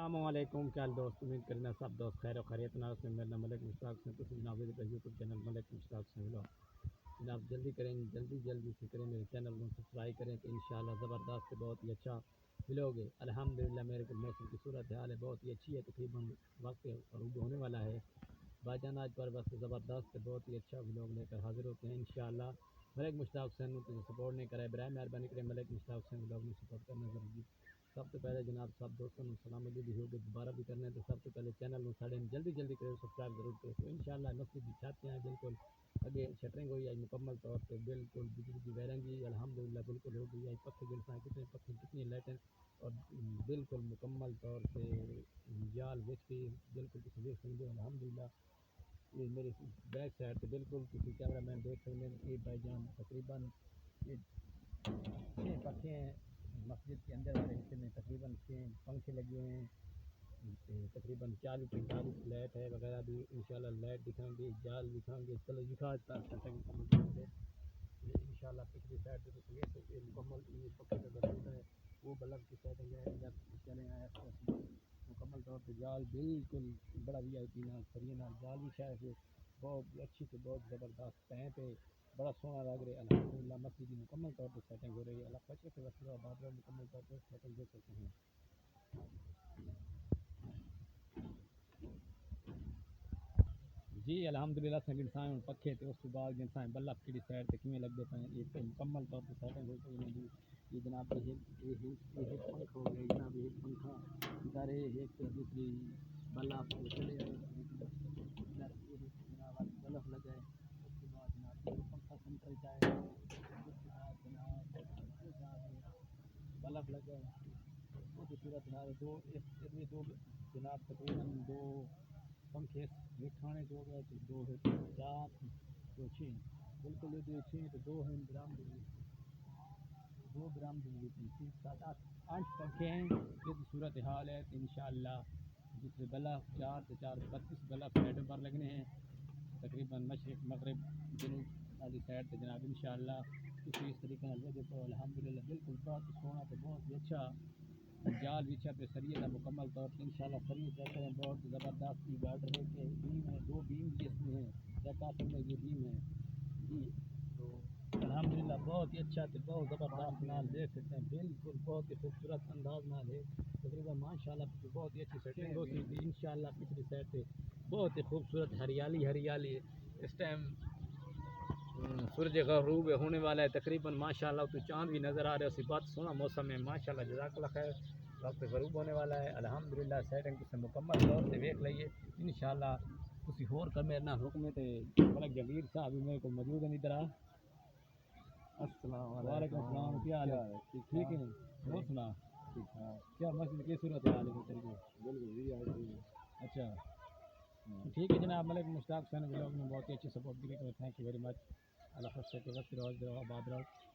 السلام علیکم کیا دوست امید کرنا سب دوست خیر و خیریت ناز سے میرا نام ملک مشتاق سے تو جناب یوٹیوب چینل ملک مشتاق سے ملو جناب جلدی کریں جلدی سے کریں میرے چینل کو سبسکرائب کریں تو انشاءاللہ زبردست بہت ہی اچھا ملو گے الحمدللہ میرے کو موسم کی صورت حال ہے بہت ہی اچھی ہے تقریباً وقت عروج ہونے والا ہے بھائی جان آج پر بس زبردست بہت ہی اچھا ولاگ لے کر حاضر ہوتے ہیں انشاءاللہ ملک مشتاق حسین کو سپورٹ نہیں کرے برائے مہربانی کریں ملک مشتاق حسین ولاگ میں سپورٹ کرنا ضروری سب تو پہلے جناب سب دوستوں کو سلام علیکم بھی ہوگی دوبارہ بھی کرنا ہے تو سب سے پہلے چینل کو ساڑھے جلدی کریں سبسکرائب ضرور کریں تو انشاءاللہ مسجد بھی چاہتے ہیں بالکل آگے شٹرنگ ہوئی ہے مکمل طور پہ بالکل بجلی کی ویرنگی الحمدللہ بالکل ہو گئی ہے پکے گلسائیں کتنی لائٹیں اور بالکل مکمل طور پہ جال بچ کے بالکل کسی دیکھ سکتے ہیں الحمدللہ یہ میری بیک سائڈ سے بالکل کسی کیمرہ مین دیکھ سکتے ہیں کہ بھائی جان تقریباً 6 پکے ہیں مسجد کے اندر والے حصے میں تقریباً 6 پنکھے لگے ہوئے ہیں تقریباً 40-45 لائٹ ہے وغیرہ بھی انشاءاللہ لائٹ دکھائیں گے جال دکھائیں گے چلو انشاءاللہ پچھلی سائڈ سے مکمل یہ پکے کا گھر ہے وہ بلب کی سیٹنگ ہے یا چلے آئے مکمل طور پہ جال بالکل بڑا وی آئی پی نال سریے نال جال بھی شاید سے بہت اچھی سے بہت زبردست ٹائم پہ بڑا سونا لگ رہا ہے الحمدللہ مسجد کی مکمل طور پہ سیٹنگ ہو رہی ہے اللہ بچے کے وسیلہ بات مکمل طور پہ سیٹنگ دے سکتے ہیں جی الحمدللہ سنگ انسان پکے تھے اس کے بعد انسان بلب کی سائڈ سے کیویں لگ دیتے ہیں یہ مکمل طور پہ سیٹنگ ہوتی ہے یہ جناب یہ پنکھ ہو گئے جناب ایک پنکھا ادھر ہے ایک دوسری بلب چلے جناب بلب لگائے اس کے بعد جناب یہ پنکھا سینٹر جائے اس کے بعد جناب بلب لگائے بہت ہی صورت حال دو جناب تقریباً 2 پنکھے ایک کھانے جو گئے تو 2 ہے 4 تو 6 بالکل یہ 6 تو 2 ہیں دو گرام دی 7 8 پنکھے ہیں یہ صورت حال ہے انشاءاللہ دوسرے بلب 4 سے 4 32 بلب سائڈوں پر لگنے ہیں تقریباً مشرق مغرب جنوب والی سائڈ سے جناب انشاءاللہ کسی اس طریقے سے لگے تو الحمدللہ بالکل بہت سونا تو بہت ہی اچھا جال بچھا پہ سریے کا مکمل طور پر انشاءاللہ سریے چیک کریں بہت زبردست کی گارڈر ہے کہ بیم ہے 2 بیم بھی اس میں ہیں چیک میں یہ بیم ہے جی تو الحمدللہ بہت ہی اچھا تو بہت زبردست نال دیکھ سکتے ہیں بالکل بہت ہی خوبصورت انداز نال ہے تقریباً ماشاءاللہ بہت ہی اچھی سیٹنگ ہوتی ہے انشاءاللہ پچھلی سائڈ سے بہت ہی خوبصورت ہریالی اس ٹائم سورج غروب ہونے والا ہے تقریباً ماشاءاللہ تو چاند بھی نظر آ رہا ہے اسی بات سونا موسم ہے ماشاءاللہ جزاک اللہ خیر وقت غروب ہونے والا ہے الحمدللہ سیٹنگ سے مکمل طور سے دیکھ لئیے انشاءاللہ کسی اور کا میرے نام حکم ہے ملک جگیر صاحب میرے کو موجود ہے ادھر السلام وعلیکم السلام کیا حال ہے ٹھیک ہے اور سنا کیا مسجد کی صورت حال ہے اچھا ٹھیک ہے جناب ملک مشتاق حسین ولاگ نے بہت ہی اچھی سپورٹ کی تھینک یو ویری مچ اللہ خیر سے وقت رہو آباد رہو